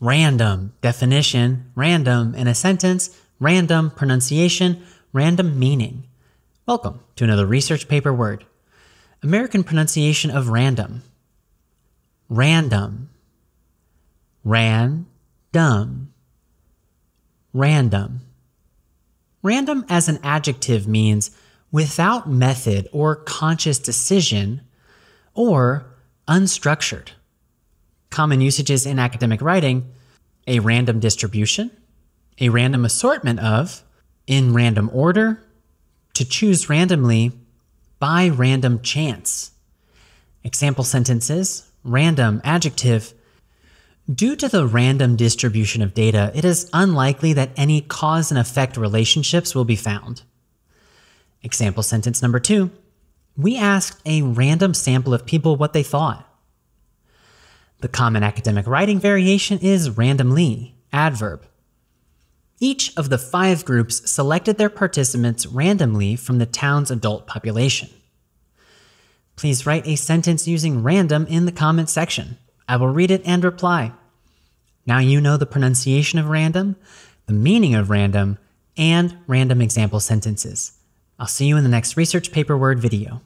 Random definition, random in a sentence, random pronunciation, random meaning. Welcome to another research paper word. American pronunciation of random. Random. Random. Random. Random as an adjective means without method or conscious decision, or unstructured. Common usages in academic writing: a random distribution, a random assortment of, in random order, to choose randomly, by random chance. Example sentences: random adjective. Due to the random distribution of data, it is unlikely that any cause and effect relationships will be found. Example sentence number 2. We asked a random sample of people what they thought. The common academic writing variation is randomly, adverb. Each of the 5 groups selected their participants randomly from the town's adult population. Please write a sentence using random in the comment section. I will read it and reply. Now you know the pronunciation of random, the meaning of random, and random example sentences. I'll see you in the next research paper word video.